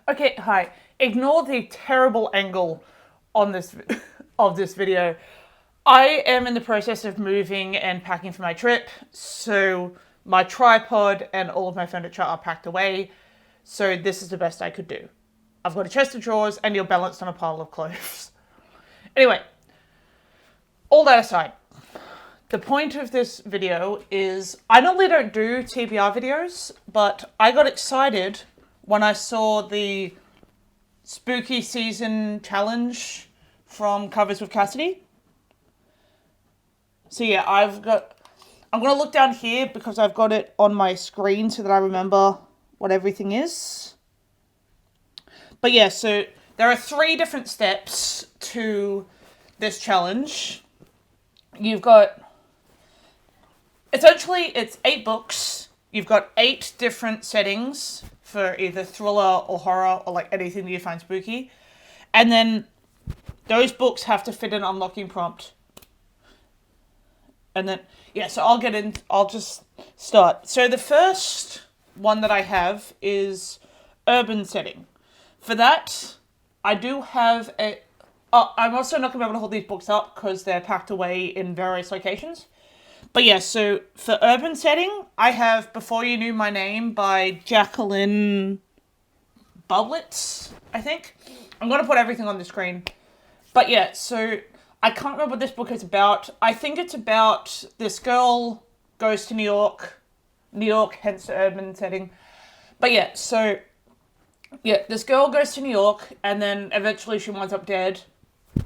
Okay, hi. Ignore the terrible angle on this of this video. I am in the process of moving and packing for my trip, so my tripod and all of my furniture are packed away. So this is the best I could do. I've got a chest of drawers and you're balanced on a pile of clothes. Anyway, all that aside, the point of this video is I normally don't do TBR videos, but I got excited when I saw the spooky season challenge from Covers with Cassidy. So yeah, I'm gonna look down here because I've got it on my screen so that I remember what everything is. But yeah, so there are 3 different steps to this challenge. You've got, essentially it's 8 books. You've got 8 different settings for either thriller or horror or like anything that you find spooky. And then those books have to fit an unlocking prompt. And then, yeah, so I'll just start. So the first one that I have is urban setting. For that, I do have I'm also not going to be able to hold these books up because they're packed away in various locations. But yeah, so for urban setting, I have Before You Knew My Name by Jacqueline Bublitz, I think. I'm going to put everything on the screen. But yeah, so I can't remember what this book is about. I think it's about this girl goes to New York, hence the urban setting. But yeah, so yeah, this girl goes to New York and then eventually she winds up dead.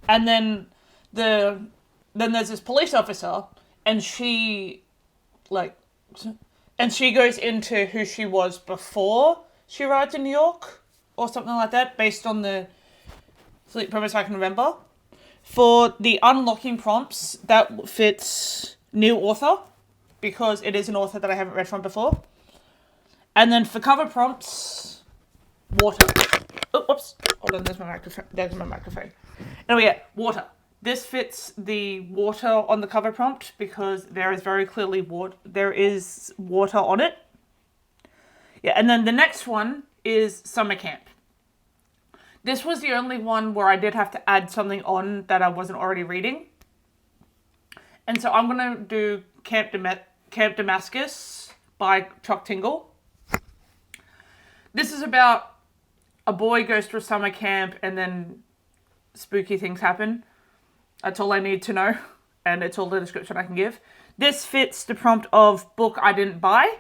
And then there's this police officer and she goes into who she was before she arrived in New York or something like that, based on the premise I can remember. For the unlocking prompts, that fits new author, because it is an author that I haven't read from before. And then for cover prompts, water. Oh, whoops. Hold on, there's my microphone. Anyway, yeah, water. This fits the water on the cover prompt because there is very clearly there is water on it. Yeah, and then the next one is summer camp. This was the only one where I did have to add something on that I wasn't already reading. And so I'm going to do Camp Damascus by Chuck Tingle. This is about a boy goes to a summer camp and then spooky things happen. That's all I need to know. And it's all the description I can give. This fits the prompt of book I didn't buy,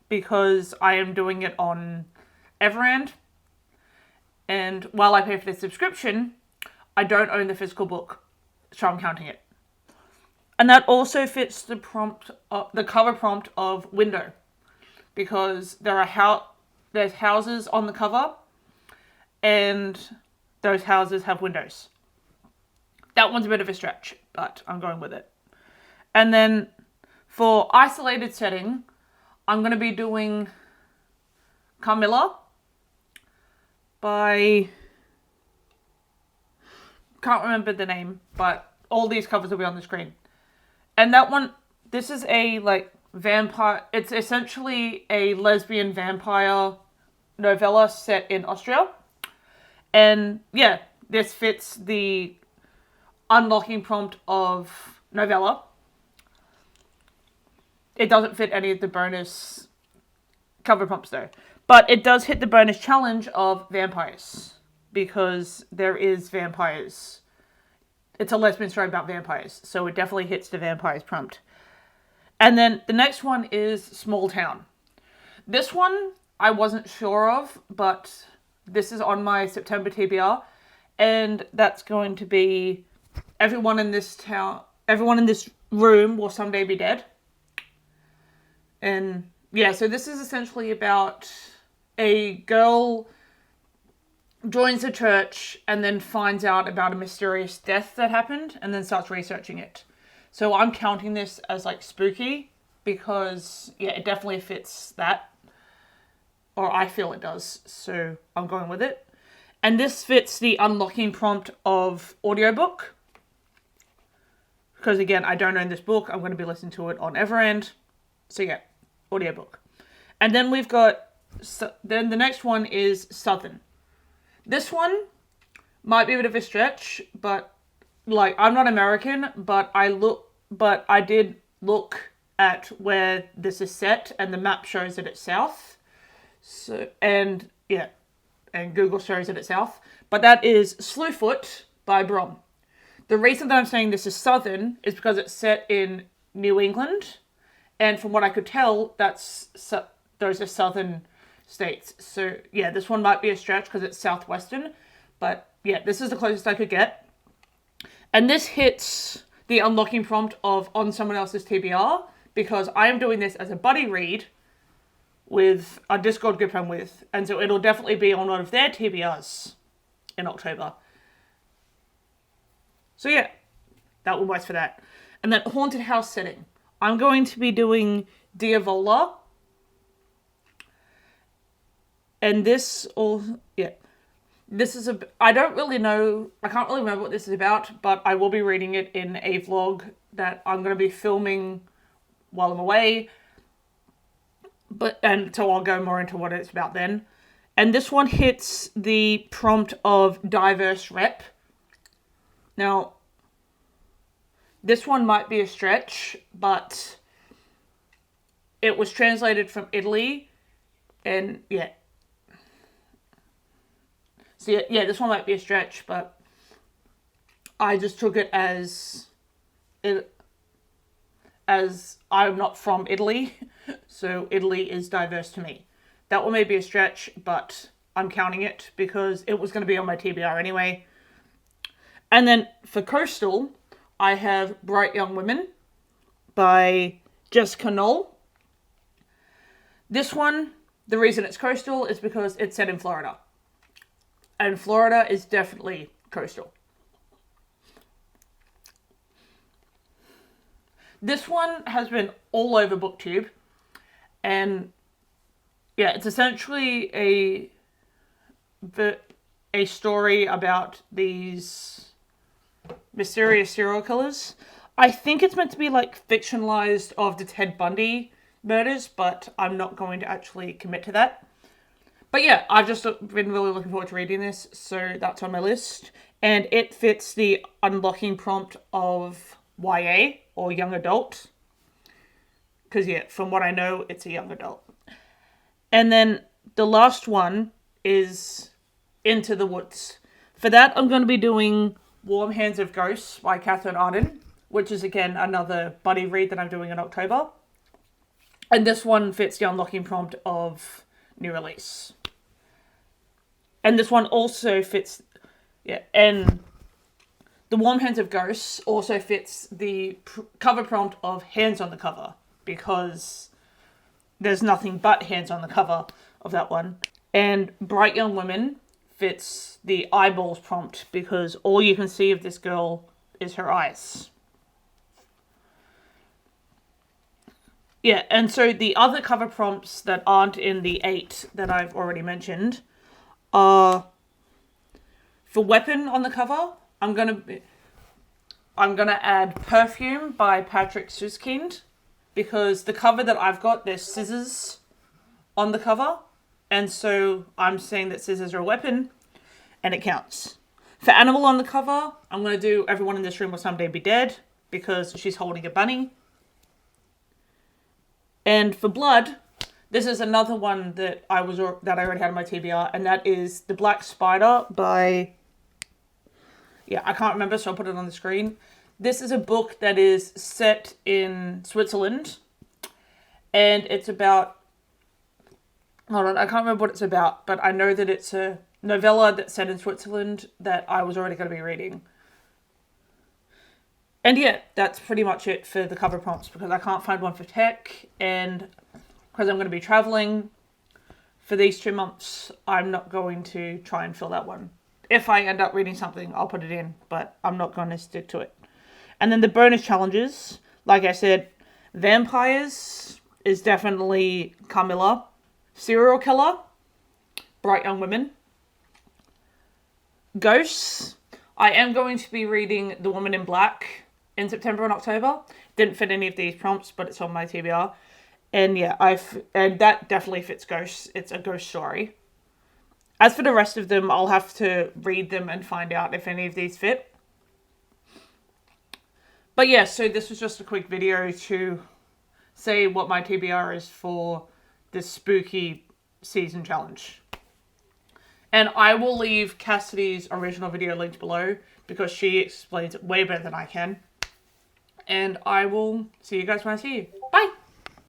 because I am doing it on Everand. And while I pay for the subscription, I don't own the physical book, so I'm counting it. And that also fits the cover prompt of window, because there's houses on the cover, and those houses have windows. That one's a bit of a stretch, but I'm going with it. And then for isolated setting, I'm going to be doing Carmilla by, can't remember the name, but all these covers will be on the screen. And that one, this is a vampire, it's essentially a lesbian vampire novella set in Austria. And yeah, this fits the unlocking prompt of novella. It doesn't fit any of the bonus cover prompts though. But it does hit the bonus challenge of vampires, because there is vampires. It's a lesbian story about vampires, so it definitely hits the vampires prompt. And then the next one is Small Town. This one I wasn't sure of, but this is on my September TBR, and that's going to be everyone in this room will someday be dead. And yeah, so this is essentially about a girl joins a church and then finds out about a mysterious death that happened and then starts researching it. So I'm counting this as spooky because yeah, it definitely fits that. Or I feel it does, so I'm going with it. And this fits the unlocking prompt of audiobook, because again, I don't own this book. I'm going to be listening to it on Everand. So yeah, audiobook. And then we've got then the next one is Southern. This one might be a bit of a stretch, but like I'm not American, but I did look at where this is set, and the map shows that it's south. So and Google shows that it's south. But that is Slewfoot by Brom. The reason that I'm saying this is southern is because it's set in New England, and from what I could tell, those are southern states. So yeah, this one might be a stretch because it's southwestern, but yeah, this is the closest I could get. And this hits the unlocking prompt of on someone else's TBR, because I am doing this as a buddy read with a Discord group I'm with, and so it'll definitely be on one of their TBRs in October. So yeah, that one works for that. And then haunted house setting. I'm going to be doing Diavola. And this is I don't really know, I can't really remember what this is about, but I will be reading it in a vlog that I'm going to be filming while I'm away. And so I'll go more into what it's about then. And this one hits the prompt of diverse rep. Now, this one might be a stretch, but it was translated from Italy, and yeah. So yeah, this one might be a stretch, but I just took it as I'm not from Italy, so Italy is diverse to me. That one may be a stretch, but I'm counting it because it was going to be on my TBR anyway. And then for coastal, I have Bright Young Women by Jessica Knoll. This one, the reason it's coastal is because it's set in Florida. And Florida is definitely coastal. This one has been all over BookTube. And yeah, it's essentially a story about these mysterious serial killers. I think it's meant to be like fictionalized of the Ted Bundy murders, but I'm not going to actually commit to that. But yeah, I've just been really looking forward to reading this, so that's on my list. And it fits the unlocking prompt of YA, or young adult. Because yeah, from what I know, it's a young adult. And then the last one is Into the Woods. For that, I'm going to be doing Warm Hands of Ghosts by Catherine Arden, which is again another buddy read that I'm doing in October. And this one fits the unlocking prompt of new release. And this one also fits, and the Warm Hands of Ghosts also fits the cover prompt of hands on the cover, because there's nothing but hands on the cover of that one. And Bright Young Women fits the eyeballs prompt, because all you can see of this girl is her eyes. Yeah, and so the other cover prompts that aren't in the 8 that I've already mentioned are for weapon on the cover. I'm gonna add Perfume by Patrick Suskind, because the cover that I've got, there's scissors on the cover, and so I'm saying that scissors are a weapon, and it counts. For animal on the cover, I'm going to do Everyone in This Room Will Someday Be Dead, because she's holding a bunny. And for blood, this is another one that I already had on my TBR, and that is The Black Spider by, I can't remember, so I'll put it on the screen. This is a book that is set in Switzerland, and it's about, hold on, I can't remember what it's about, but I know that it's a novella that's set in Switzerland that I was already going to be reading. And yeah, that's pretty much it for the cover prompts, because I can't find one for tech, and because I'm going to be traveling for these 2 months, I'm not going to try and fill that one. If I end up reading something, I'll put it in, but I'm not going to stick to it. And then the bonus challenges, like I said, Vampires is definitely Carmilla. Serial Killer, Bright Young Women. Ghosts, I am going to be reading The Woman in Black in September and October. Didn't fit any of these prompts, but it's on my TBR. And yeah, and that definitely fits ghosts. It's a ghost story. As for the rest of them, I'll have to read them and find out if any of these fit. But yeah, so this was just a quick video to say what my TBR is for this spooky season challenge. And I will leave Cassidy's original video linked below because she explains it way better than I can. And I will see you guys when I see you. Bye!